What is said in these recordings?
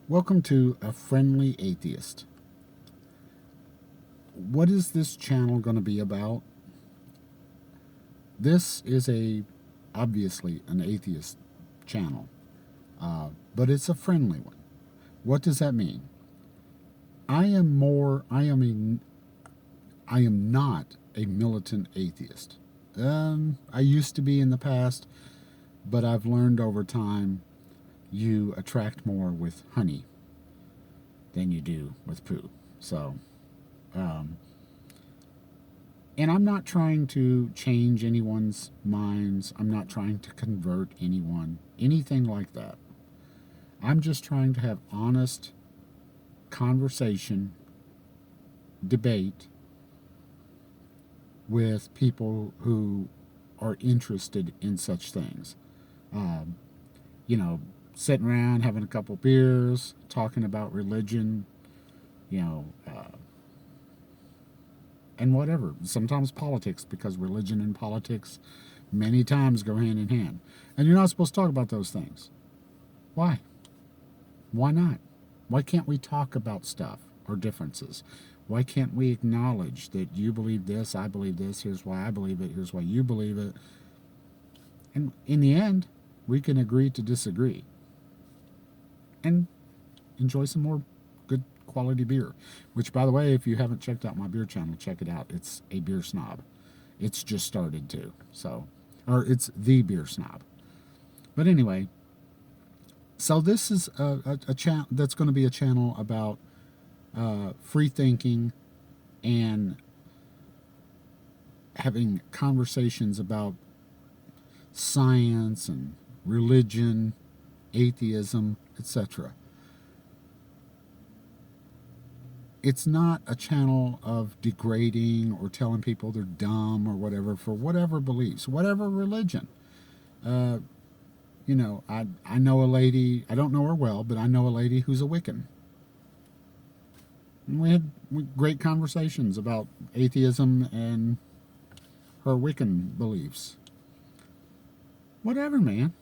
Welcome to A Friendly Atheist. What is this channel going to be about? This is obviously an atheist channel, but it's a friendly one. What does that mean? I am not a militant atheist. I used to be in the past, but I've learned over time you attract more with honey than you do with poo. So, um, and I'm not trying to change anyone's minds. I'm not trying to convert anyone, anything like that. I'm just trying to have honest conversation, debate with people who are interested in such things. Um, you know, sitting around having a couple beers, talking about religion, you know, and whatever. Sometimes politics, because religion and politics many times go hand in hand. And you're not supposed to talk about those things. Why? Why not? Why can't we talk about stuff or differences? Why can't we acknowledge that you believe this, I believe this, here's why I believe it, here's why you believe it? And in the end, we can agree to disagree and enjoy some more good quality beer. Which, by the way, if you haven't checked out my beer channel, check it out. It's a beer snob. It's just started too. Or it's the beer snob. But anyway, so this is a channel that's going to be a channel about free thinking and having conversations about science and religion, atheism, etc. It's not a channel of degrading or telling people they're dumb or whatever for whatever beliefs, whatever religion. Uh, I know a lady, I don't know her well, but I know a lady who's a Wiccan. And we had great conversations about atheism and her Wiccan beliefs. Whatever, man.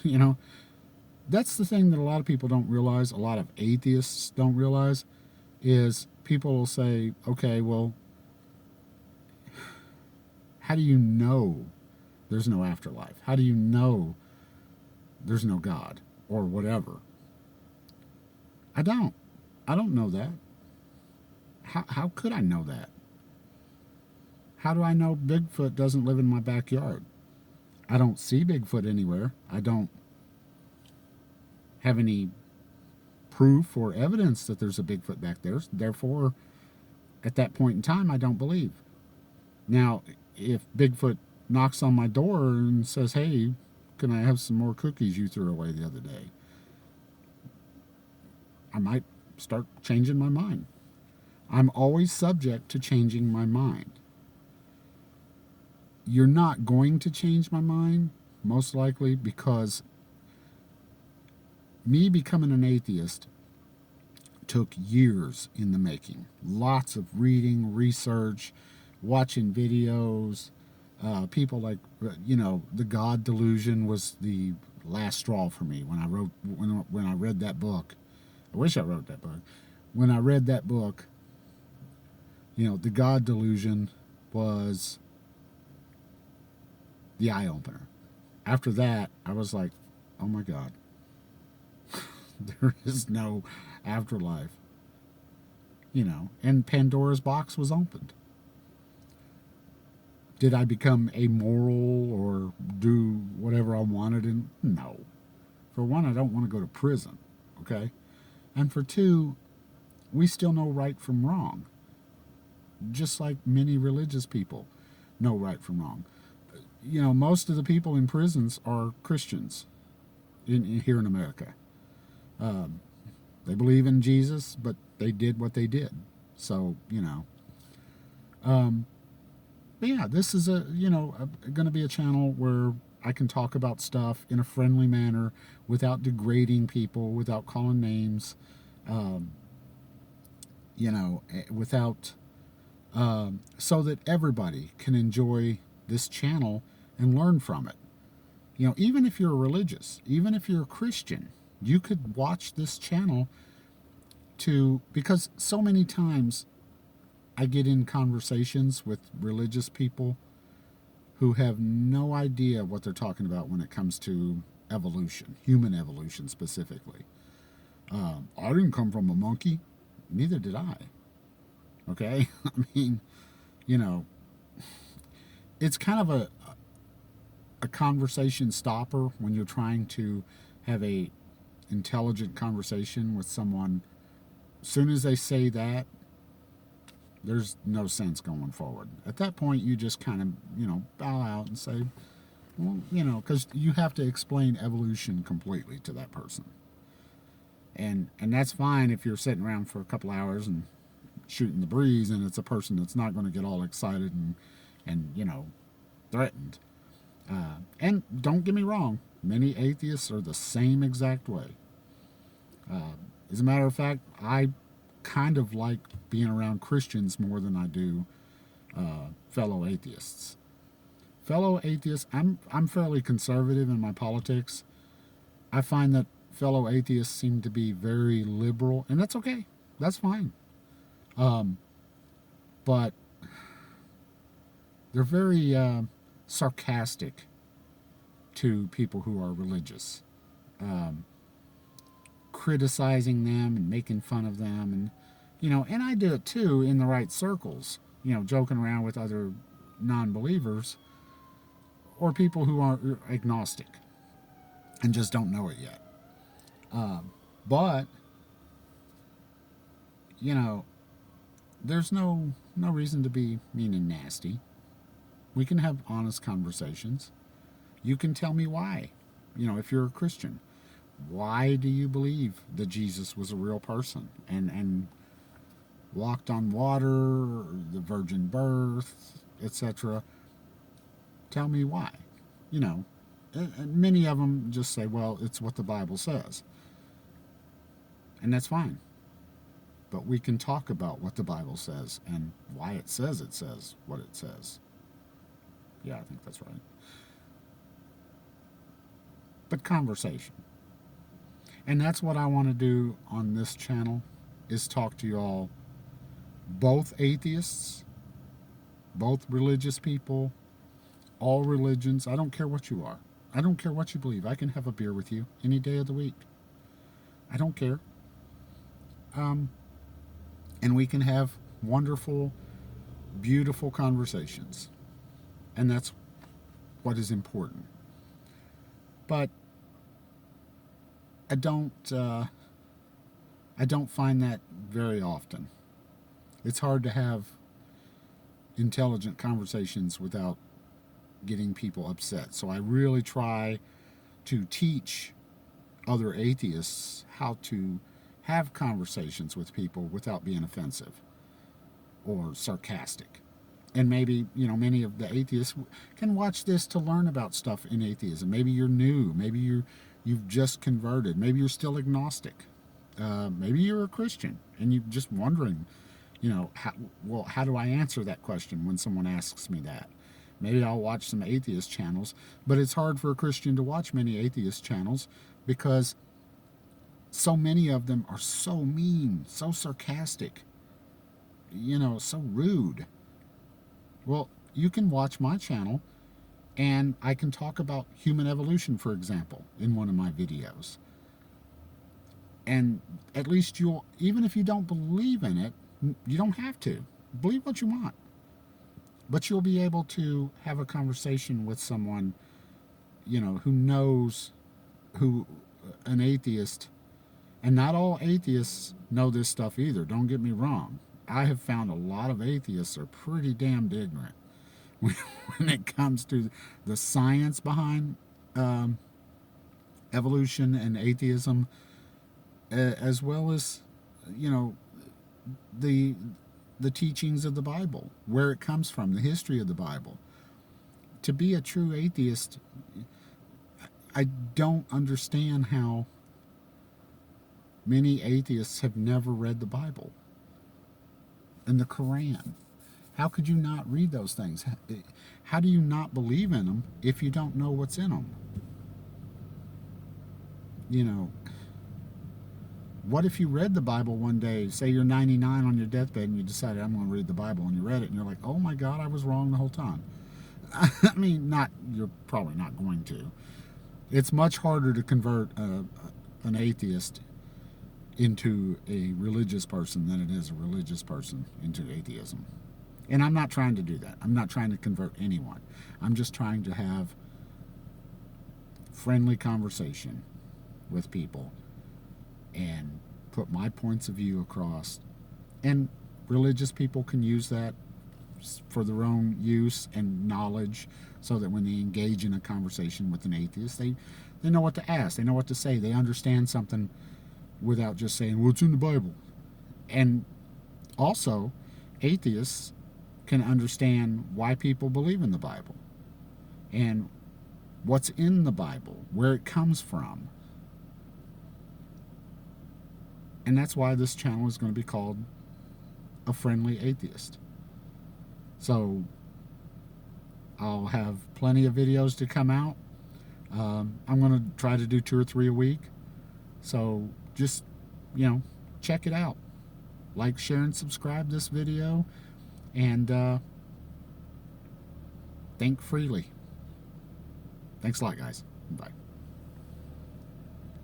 you know, that's the thing that a lot of people don't realize, a lot of atheists don't realize, is people will say, okay, well, how do you know there's no afterlife? How do you know there's no God or whatever? I don't. I don't know that. How could I know that? How do I know Bigfoot doesn't live in my backyard? I don't see Bigfoot anywhere. I don't have any proof or evidence that there's a Bigfoot back there. Therefore, at that point in time, I don't believe. Now, if Bigfoot knocks on my door and says, hey, can I have some more cookies you threw away the other day? I might start changing my mind. I'm always subject to changing my mind. You're not going to change my mind, most likely, because me becoming an atheist took years in the making. Lots of reading, research, watching videos. People like, the God delusion was the last straw for me when I read that book. I wish I wrote that book. When I read that book, the God delusion was the eye opener. After that, I was like, oh my God, there is no afterlife. And Pandora's box was opened. Did I become amoral or do whatever I wanted? No. For one, I don't want to go to prison, okay? And for two, we still know right from wrong. Just like many religious people know right from wrong. Most of the people in prisons are Christians here in America. They believe in Jesus, but they did what they did. So, but yeah, this is going to be a channel where I can talk about stuff in a friendly manner without degrading people, without calling names, without, so that everybody can enjoy this channel and learn from it. Even if you're religious, even if you're a Christian, you could watch this channel because so many times I get in conversations with religious people who have no idea what they're talking about when it comes to evolution, human evolution specifically. I didn't come from a monkey. Neither did I. Okay? I mean, you know, it's kind of a conversation stopper when you're trying to have a intelligent conversation with someone. As soon as they say that, there's no sense going forward. At that point, you just kind of, bow out and say, well, because you have to explain evolution completely to that person. And that's fine if you're sitting around for a couple hours and shooting the breeze, and it's a person that's not going to get all excited and threatened. And don't get me wrong, many atheists are the same exact way. As a matter of fact, I kind of like being around Christians more than I do fellow atheists. Fellow atheists, I'm fairly conservative in my politics. I find that fellow atheists seem to be very liberal, and that's okay. That's fine. But they're very sarcastic to people who are religious, criticizing them and making fun of them, and I do it too in the right circles, joking around with other non-believers or people who are agnostic and just don't know it yet. But there's no reason to be mean and nasty. We can have honest conversations. You can tell me why. If you're a Christian, why do you believe that Jesus was a real person and walked on water, the virgin birth, etc.? Tell me why. And many of them just say, well, it's what the Bible says. And that's fine. But we can talk about what the Bible says and why it says what it says. Yeah, I think that's right. But conversation. And that's what I want to do on this channel, is talk to you all, both atheists, both religious people, all religions. I don't care what you are. I don't care what you believe. I can have a beer with you any day of the week. I don't care. And we can have wonderful, beautiful conversations. And that's what is important. But I don't find that very often. It's hard to have intelligent conversations without getting people upset. So I really try to teach other atheists how to have conversations with people without being offensive or sarcastic. And maybe, many of the atheists can watch this to learn about stuff in atheism. Maybe you're new. Maybe you've just converted. Maybe you're still agnostic. Maybe you're a Christian and you're just wondering, how do I answer that question when someone asks me that? Maybe I'll watch some atheist channels, but it's hard for a Christian to watch many atheist channels because so many of them are so mean, so sarcastic, so rude. Well, you can watch my channel and I can talk about human evolution, for example, in one of my videos. And at least even if you don't believe in it, you don't have to. Believe what you want. But you'll be able to have a conversation with someone, who knows, an atheist. And not all atheists know this stuff either. Don't get me wrong. I have found a lot of atheists are pretty damned ignorant when it comes to the science behind evolution and atheism, as well as, the teachings of the Bible, where it comes from, the history of the Bible. To be a true atheist, I don't understand how many atheists have never read the Bible and the Quran. How could you not read those things? How do you not believe in them if you don't know what's in them? What if you read the Bible one day, say you're 99 on your deathbed and you decided, I'm going to read the Bible, and you read it and you're like, oh my God, I was wrong the whole time. I mean, you're probably not going to. It's much harder to convert an atheist into a religious person than it is a religious person into atheism. And I'm not trying to do that. I'm not trying to convert anyone. I'm just trying to have friendly conversation with people and put my points of view across. And religious people can use that for their own use and knowledge, so that when they engage in a conversation with an atheist, they know what to ask, they know what to say, they understand something without just saying, well, it's in the Bible. And also, atheists can understand why people believe in the Bible and what's in the Bible, where it comes from. And that's why this channel is going to be called A Friendly Atheist. So I'll have plenty of videos to come out. I'm going to try to do 2 or 3 a week. So just, check it out. Like, share, and subscribe this video. And think freely. Thanks a lot, guys. Bye.